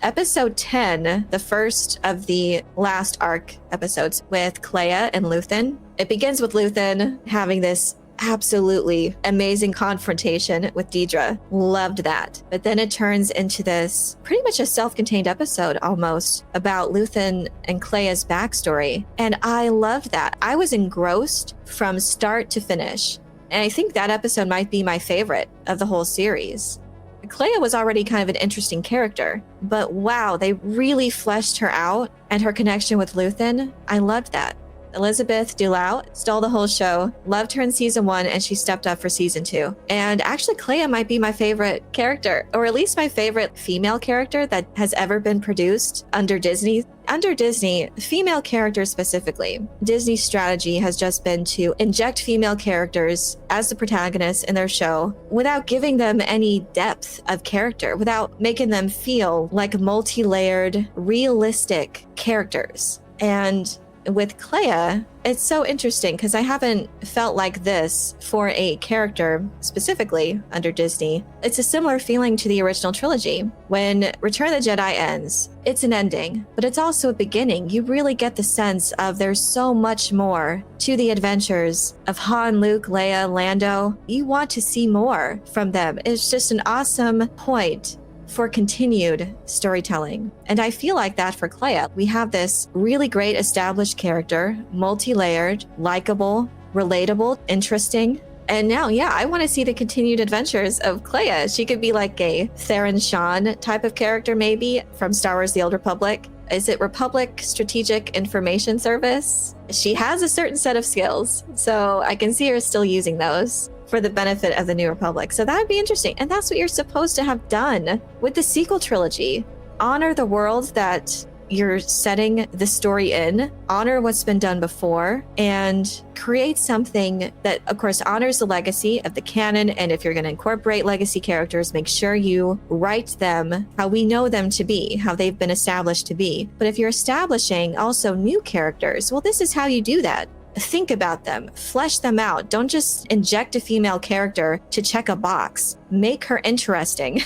Episode 10, the first of the last arc episodes with Kleya and Luthen. It begins with Luthen having this absolutely amazing confrontation with Deidre. Loved that. But then it turns into this pretty much a self-contained episode almost about Luthen and Kleya's backstory. And I loved that. I was engrossed from start to finish. And I think that episode might be my favorite of the whole series. Kleya was already kind of an interesting character, but wow, they really fleshed her out and her connection with Luthen. I loved that. Elizabeth Dulau stole the whole show. Loved her in season 1, and she stepped up for season 2. And actually, Kleya might be my favorite character, or at least my favorite female character that has ever been produced under Disney. Under Disney, female characters specifically, Disney's strategy has just been to inject female characters as the protagonists in their show without giving them any depth of character, without making them feel like multi-layered, realistic characters. And with Kleya, it's so interesting because I haven't felt like this for a character specifically under Disney. It's a similar feeling to the original trilogy. When Return of the Jedi ends, it's an ending, but it's also a beginning. You really get the sense of there's so much more to the adventures of Han, Luke, Leia, Lando. You want to see more from them. It's just an awesome point for continued storytelling. And I feel like that for Kleya. We have this really great established character, multi-layered, likable, relatable, interesting. And now, I want to see the continued adventures of Kleya. She could be like a Theron Shan type of character, maybe, from Star Wars The Old Republic. Is it Republic Strategic Information Service? She has a certain set of skills, so I can see her still using those for the benefit of the New Republic. So that would be interesting. And that's what you're supposed to have done with the sequel trilogy. Honor the world that you're setting the story in, honor what's been done before, and create something that, of course, honors the legacy of the canon. And if you're going to incorporate legacy characters, make sure you write them how we know them to be, how they've been established to be. But if you're establishing also new characters, well, this is how you do that. Think about them, flesh them out. Don't just inject a female character to check a box. Make her interesting.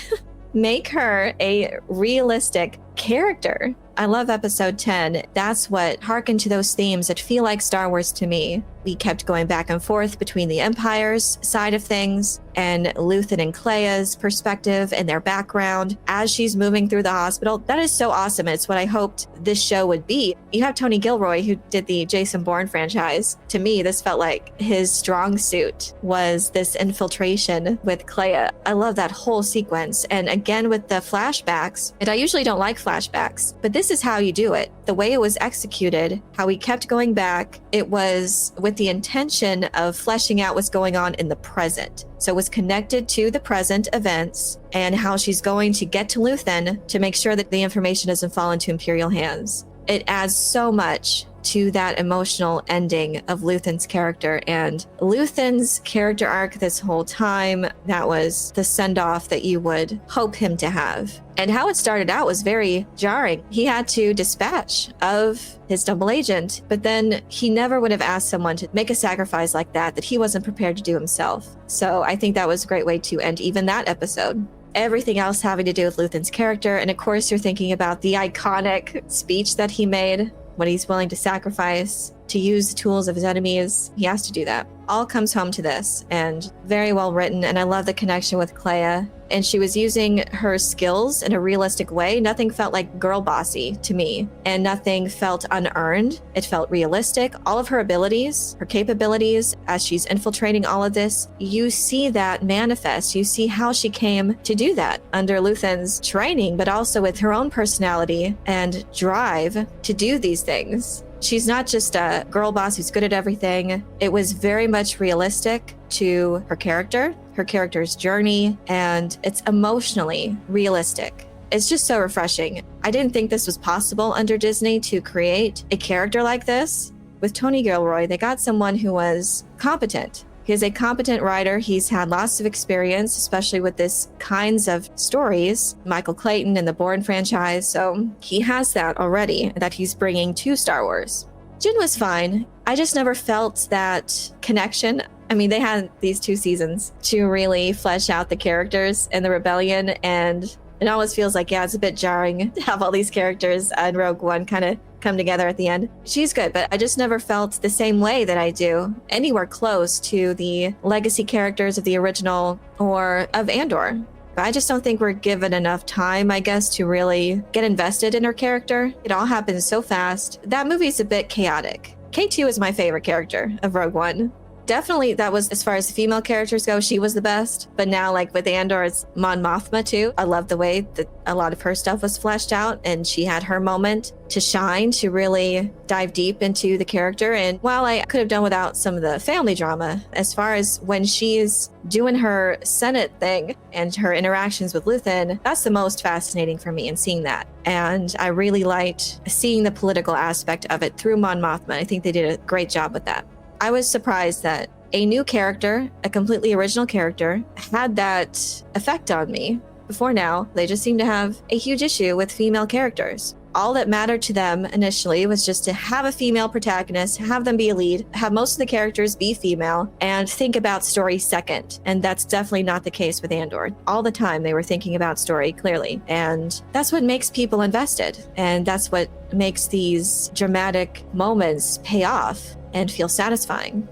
Make her a realistic character. I love episode 10. That's what harkened to those themes that feel like Star Wars to me. We kept going back and forth between the Empire's side of things and Luthen and Kleya's perspective and their background as she's moving through the hospital. That is so awesome. It's what I hoped this show would be. You have Tony Gilroy, who did the Jason Bourne franchise. To me, this felt like his strong suit was this infiltration with Kleya. I love that whole sequence. And again, with the flashbacks, and I usually don't like flashbacks, but this is how you do it. The way it was executed, how we kept going back, it was with the intention of fleshing out what's going on in the present. So it was connected to the present events and how she's going to get to Luthen to make sure that the information doesn't fall into Imperial hands. It adds so much to that emotional ending of Luthen's character. And Luthen's character arc this whole time, that was the send-off that you would hope him to have. And how it started out was very jarring. He had to dispatch of his double agent, but then he never would have asked someone to make a sacrifice like that he wasn't prepared to do himself. So I think that was a great way to end even that episode. Everything else having to do with Luthen's character. And of course, you're thinking about the iconic speech that he made when he's willing to sacrifice, to use the tools of his enemies. He has to do that. All comes home to this, and very well written. And I love the connection with Kleya. And she was using her skills in a realistic way. Nothing felt like girl bossy to me, and nothing felt unearned. It felt realistic. All of her abilities, her capabilities, as she's infiltrating all of this, you see that manifest. You see how she came to do that under Luthen's training, but also with her own personality and drive to do these things. She's not just a girl boss who's good at everything. It was very much realistic to her character's journey, and it's emotionally realistic. It's just so refreshing. I didn't think this was possible under Disney to create a character like this. With Tony Gilroy, they got someone who was competent. He's a competent writer. He's had lots of experience, especially with this kinds of stories. Michael Clayton and the Bourne franchise. So he has that already that he's bringing to Star Wars. Jyn was fine. I just never felt that connection. I mean, they had these 2 seasons to really flesh out the characters and the rebellion, and It always feels like, yeah, it's a bit jarring to have all these characters in Rogue One kind of come together at the end. She's good, but I just never felt the same way that I do anywhere close to the legacy characters of the original or of Andor. I just don't think we're given enough time, I guess, to really get invested in her character. It all happens so fast. That movie's a bit chaotic. K2 is my favorite character of Rogue One. Definitely, that was, as far as the female characters go, she was the best. But now, like with Andor, it's Mon Mothma too. I love the way that a lot of her stuff was fleshed out, and she had her moment to shine, to really dive deep into the character. And while I could have done without some of the family drama, as far as when she's doing her Senate thing and her interactions with Luthen, that's the most fascinating for me in seeing that. And I really liked seeing the political aspect of it through Mon Mothma. I think they did a great job with that. I was surprised that a new character, a completely original character, had that effect on me. Before now, they just seem to have a huge issue with female characters. All that mattered to them initially was just to have a female protagonist, have them be a lead, have most of the characters be female, and think about story second. And that's definitely not the case with Andor. All the time they were thinking about story, clearly. And that's what makes people invested. And that's what makes these dramatic moments pay off and feel satisfying.